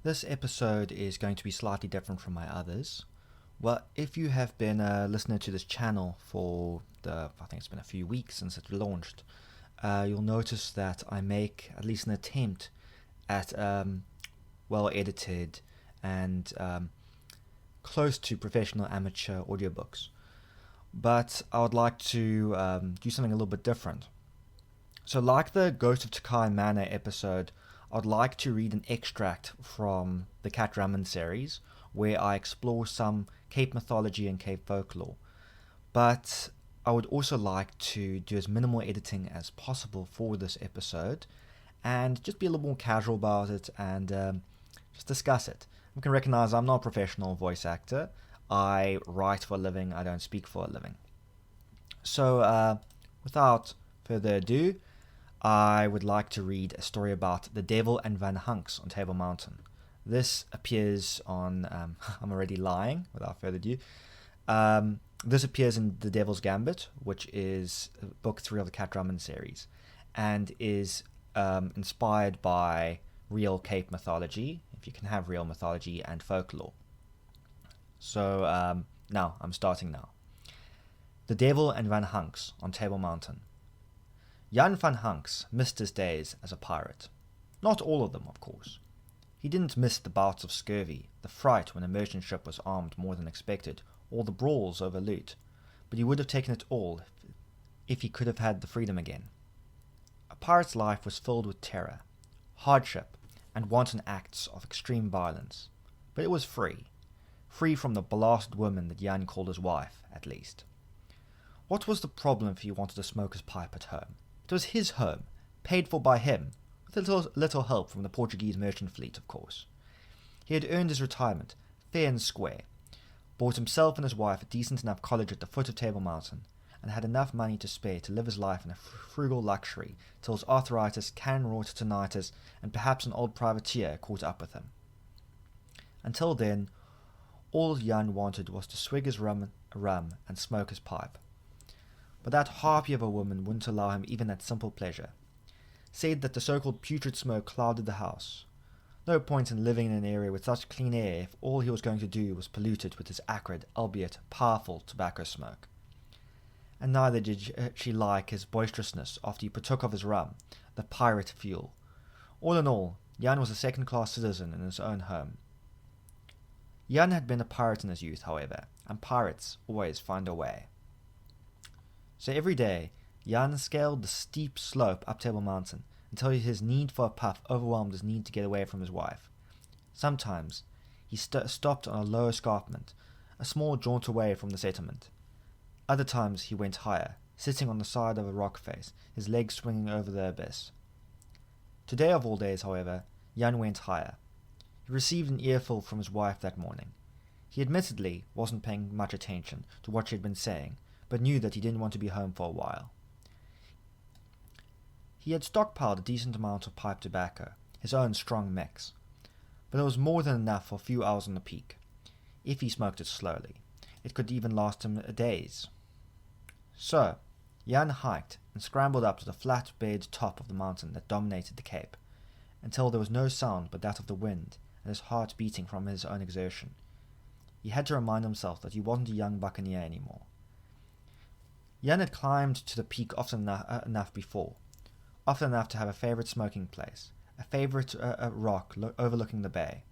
This episode is going to be slightly different from my others. Well, if you have been a listener to this channel for I think it's been a few weeks since it launched, you'll notice that I make at least an attempt at well-edited and close to professional amateur audiobooks. But I would like to do something a little bit different. So like the Ghost of Takai Manor episode, I'd like to read an extract from the Drummond series, where I explore some Cape mythology and Cape folklore. But I would also like to do as minimal editing as possible for this episode, and just be a little more casual about it and just discuss it. You can recognize I'm not a professional voice actor. I write for a living, I don't speak for a living. So without further ado, I would like to read a story about the Devil and Van Hunks on Table Mountain. This appears on, I'm already lying, without further ado. This appears in The Devil's Gambit, which is book 3 of the Drummond series, and is inspired by real Cape mythology, if you can have real mythology, and folklore. So now, I'm starting now. The Devil and Van Hunks on Table Mountain. Jan van Hunks missed his days as a pirate. Not all of them, of course. He didn't miss the bouts of scurvy, the fright when a merchant ship was armed more than expected, or the brawls over loot, but he would have taken it all if he could have had the freedom again. A pirate's life was filled with terror, hardship, and wanton acts of extreme violence, but it was free from the blasted woman that Jan called his wife, at least. What was the problem if he wanted to smoke his pipe at home? It was his home, paid for by him, with little help from the Portuguese merchant fleet, of course. He had earned his retirement, fair and square, bought himself and his wife a decent enough cottage at the foot of Table Mountain, and had enough money to spare to live his life in a frugal luxury till his arthritis, cannon-wrought tinnitus, and perhaps an old privateer caught up with him. Until then, all Jan wanted was to swig his rum and smoke his pipe. But that harpy of a woman wouldn't allow him even that simple pleasure. Said that the so-called putrid smoke clouded the house. No point in living in an area with such clean air if all he was going to do was pollute it with his acrid, albeit powerful, tobacco smoke. And neither did she like his boisterousness after he partook of his rum, the pirate fuel. All in all, Jan was a second-class citizen in his own home. Jan had been a pirate in his youth, however, and pirates always find a way. So every day, Jan scaled the steep slope up Table Mountain until his need for a puff overwhelmed his need to get away from his wife. Sometimes, he stopped on a low escarpment, a small jaunt away from the settlement. Other times he went higher, sitting on the side of a rock face, his legs swinging over the abyss. Today of all days, however, Jan went higher. He received an earful from his wife that morning. He admittedly wasn't paying much attention to what she had been saying, but knew that he didn't want to be home for a while. He had stockpiled a decent amount of pipe tobacco, his own strong mix, but it was more than enough for a few hours on the peak. If he smoked it slowly, it could even last him days. So, Jan hiked and scrambled up to the flat-bed top of the mountain that dominated the cape, until there was no sound but that of the wind and his heart beating from his own exertion. He had to remind himself that he wasn't a young buccaneer anymore. Jan had climbed to the peak often enough before, often enough to have a favourite smoking place, a favourite rock overlooking the bay.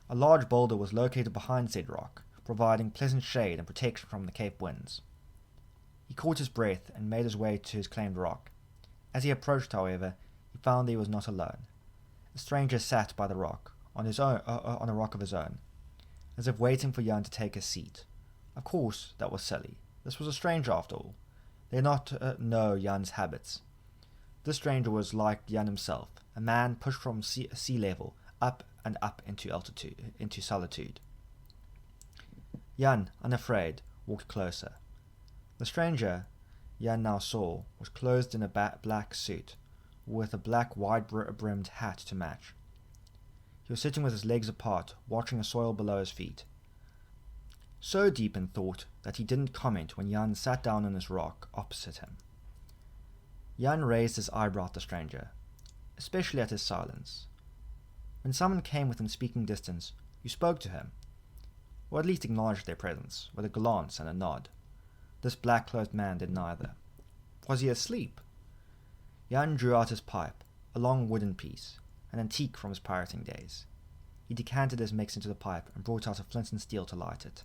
A large boulder was located behind said rock, providing pleasant shade and protection from the Cape winds. He caught his breath and made his way to his claimed rock. As he approached, however, he found that he was not alone. A stranger sat by the rock, on a rock of his own, as if waiting for Jan to take a seat. Of course, that was silly. This was a stranger after all. They did not know Jan's habits. This stranger was like Jan himself, a man pushed from sea level up and up into solitude. Jan, unafraid, walked closer. The stranger Jan now saw was clothed in a black suit, with a black wide-brimmed hat to match. He was sitting with his legs apart, watching the soil below his feet. So deep in thought that he didn't comment when Jan sat down on his rock opposite him. Jan raised his eyebrow at the stranger, especially at his silence. When someone came within speaking distance, you spoke to him, or at least acknowledged their presence, with a glance and a nod. This black-clothed man did neither. Was he asleep? Jan drew out his pipe, a long wooden piece, an antique from his pirating days. He decanted his mix into the pipe and brought out a flint and steel to light it.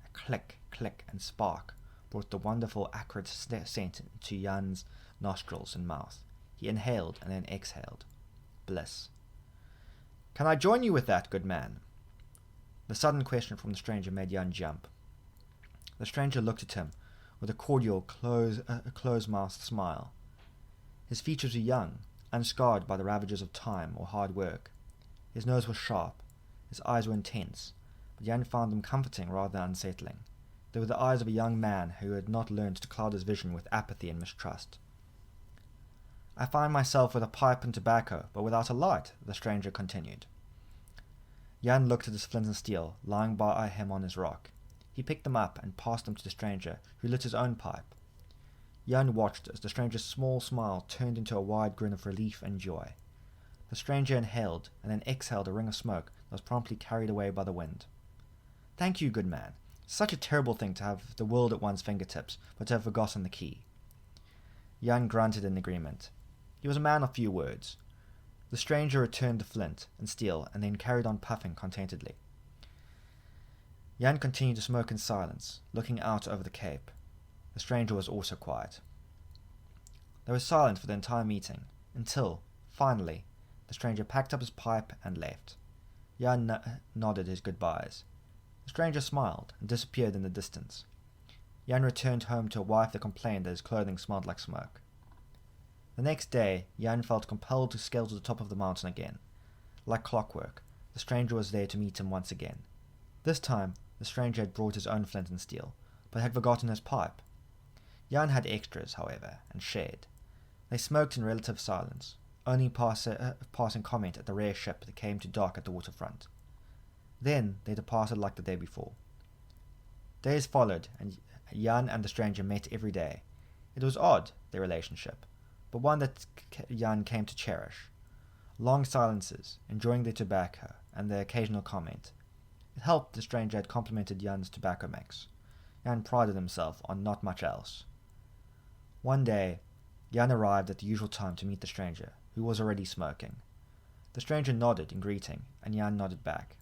A click, click, and spark brought the wonderful acrid scent to Jan's nostrils and mouth. He inhaled and then exhaled. Bliss. "Can I join you with that, good man?" The sudden question from the stranger made Jan jump. The stranger looked at him with a cordial, close-mouthed smile. His features were young, unscarred by the ravages of time or hard work. His nose was sharp, his eyes were intense, but Jan found them comforting rather than unsettling. They were the eyes of a young man who had not learned to cloud his vision with apathy and mistrust. "I find myself with a pipe and tobacco, but without a light," the stranger continued. Jan looked at his flint and steel, lying by him on his rock. He picked them up and passed them to the stranger, who lit his own pipe. Jan watched as the stranger's small smile turned into a wide grin of relief and joy. The stranger inhaled and then exhaled a ring of smoke that was promptly carried away by the wind. "Thank you, good man. Such a terrible thing to have the world at one's fingertips, but to have forgotten the key." Jan grunted in agreement. He was a man of few words. The stranger returned the flint and steel and then carried on puffing contentedly. Jan continued to smoke in silence, looking out over the cape. The stranger was also quiet. They were silent for the entire meeting, until, finally, the stranger packed up his pipe and left. Jan nodded his goodbyes. The stranger smiled and disappeared in the distance. Jan returned home to a wife that complained that his clothing smelled like smoke. The next day, Jan felt compelled to scale to the top of the mountain again. Like clockwork, the stranger was there to meet him once again. This time, the stranger had brought his own flint and steel, but had forgotten his pipe. Jan had extras, however, and shared. They smoked in relative silence, only passing comment at the rare ship that came to dock at the waterfront. Then they departed like the day before. Days followed, and Jan and the stranger met every day. It was odd, their relationship, but one that Jan came to cherish. Long silences, enjoying their tobacco, and the occasional comment. It helped the stranger had complimented Jan's tobacco mix. Jan prided himself on not much else. One day, Jan arrived at the usual time to meet the stranger, who was already smoking. The stranger nodded in greeting, and Jan nodded back.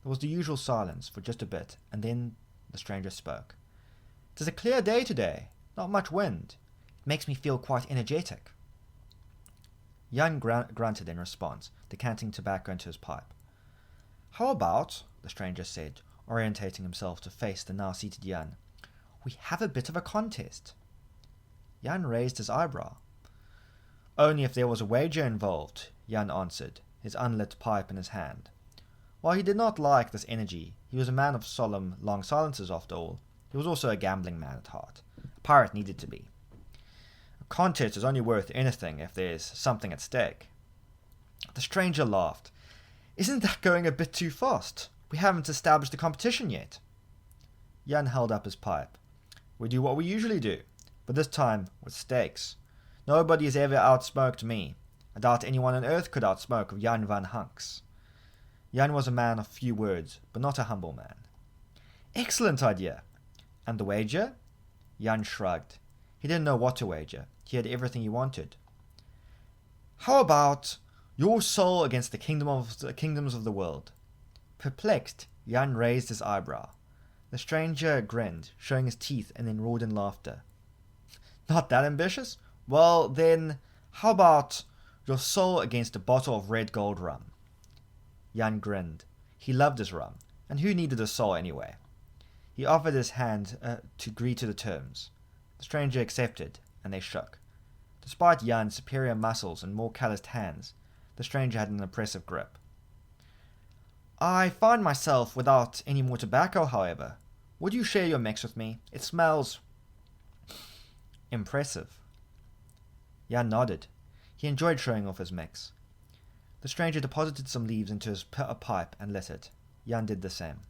There was the usual silence for just a bit, and then the stranger spoke. "'Tis a clear day today, not much wind. It makes me feel quite energetic." Jan grunted in response, decanting tobacco into his pipe. "How about," the stranger said, orientating himself to face the now seated Jan, "we have a bit of a contest?" Jan raised his eyebrow. "Only if there was a wager involved," Jan answered, his unlit pipe in his hand. While he did not like this energy, he was a man of solemn, long silences after all. He was also a gambling man at heart. A pirate needed to be. A contest is only worth anything if there's something at stake. The stranger laughed. "Isn't that going a bit too fast? We haven't established a competition yet." Jan held up his pipe. "We do what we usually do, but this time with stakes. Nobody has ever outsmoked me. I doubt anyone on earth could outsmoke Jan van Hunks." Jan was a man of few words, but not a humble man. "Excellent idea. And the wager?" Jan shrugged. He didn't know what to wager. He had everything he wanted. "How about your soul against the kingdoms of the world?" Perplexed, Jan raised his eyebrow. The stranger grinned, showing his teeth, and then roared in laughter. "Not that ambitious? Well, then, how about your soul against a bottle of red gold rum?" Jan grinned. He loved his rum, and who needed a soul anyway? He offered his hand to agree to the terms. The stranger accepted, and they shook. Despite Jan's superior muscles and more calloused hands, the stranger had an impressive grip. "I find myself without any more tobacco, however. Would you share your mix with me? It smells impressive." Jan nodded. He enjoyed showing off his mix. The stranger deposited some leaves into his pipe and lit it. Jan did the same.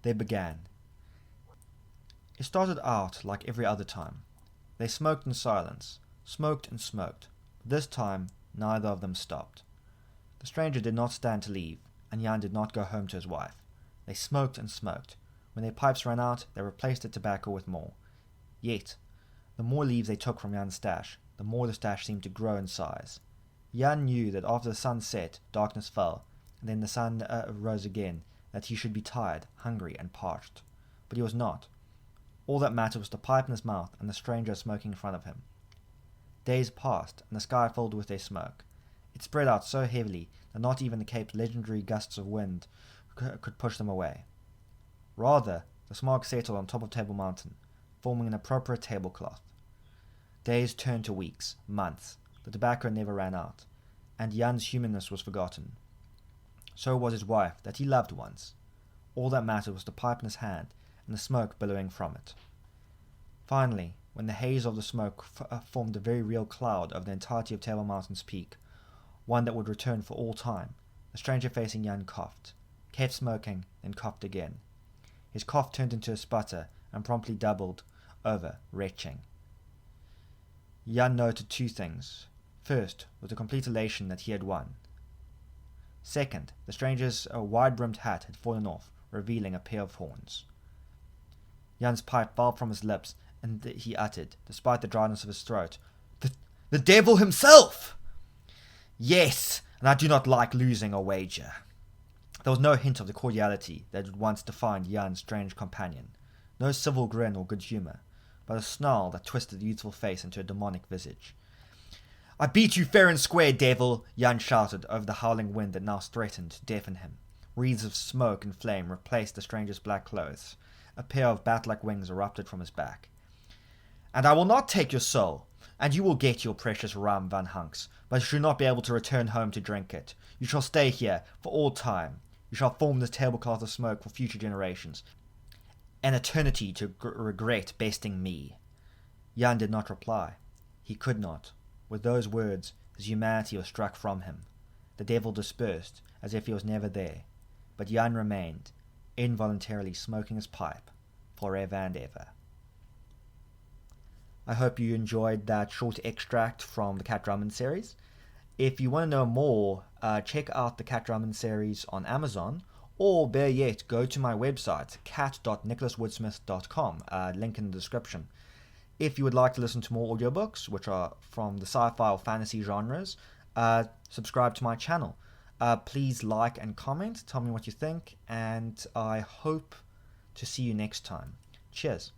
They began. It started out like every other time. They smoked in silence, smoked and smoked. This time, neither of them stopped. The The stranger did not stand to leave, and Jan did not go home to his wife. They smoked and smoked. When their pipes ran out, they replaced the tobacco with more. Yet, the more leaves they took from Jan's stash, the more the stash seemed to grow in size. Jan knew that after the sun set, darkness fell, and then the sun rose again, that he should be tired, hungry, and parched. But he was not. All that mattered was the pipe in his mouth and the stranger smoking in front of him. Days passed, and the sky filled with their smoke. It spread out so heavily that not even the Cape's legendary gusts of wind could push them away. Rather, the smog settled on top of Table Mountain, forming an appropriate tablecloth. Days turned to weeks, months. The tobacco never ran out, and Jan's humanness was forgotten. So was his wife, that he loved once. All that mattered was the pipe in his hand and the smoke billowing from it. Finally, when the haze of the smoke formed a very real cloud over the entirety of Table Mountain's peak, one that would return for all time, the stranger facing Jan coughed, kept smoking, then coughed again. His cough turned into a sputter and promptly doubled over, retching. Jan noted two things. First was the complete elation that he had won. Second, the stranger's wide-brimmed hat had fallen off, revealing a pair of horns. Jan's pipe fell from his lips, and he uttered, despite the dryness of his throat, The devil himself! Yes, and I do not like losing a wager. There was no hint of the cordiality that had once defined Jan's strange companion, no civil grin or good humour, but a snarl that twisted the youthful face into a demonic visage. I beat you fair and square, devil, Jan shouted over the howling wind that now threatened to deafen him. Wreaths of smoke and flame replaced the stranger's black clothes. A pair of bat-like wings erupted from his back. And I will not take your soul, and you will get your precious rum, Van Hunks, but you shall not be able to return home to drink it. You shall stay here for all time. You shall form this tablecloth of smoke for future generations. An eternity to regret besting me. Jan did not reply. He could not. With those words, his humanity was struck from him. The devil dispersed, as if he was never there, but Jan remained, involuntarily smoking his pipe, forever and ever. I hope you enjoyed that short extract from the Cat Drummond series. If you want to know more, check out the Cat Drummond series on Amazon, or better yet, go to my website, cat.nicholaswoodsmith.com, link in the description. If you would like to listen to more audiobooks, which are from the sci-fi or fantasy genres, subscribe to my channel. Please like and comment, tell me what you think, and I hope to see you next time. Cheers.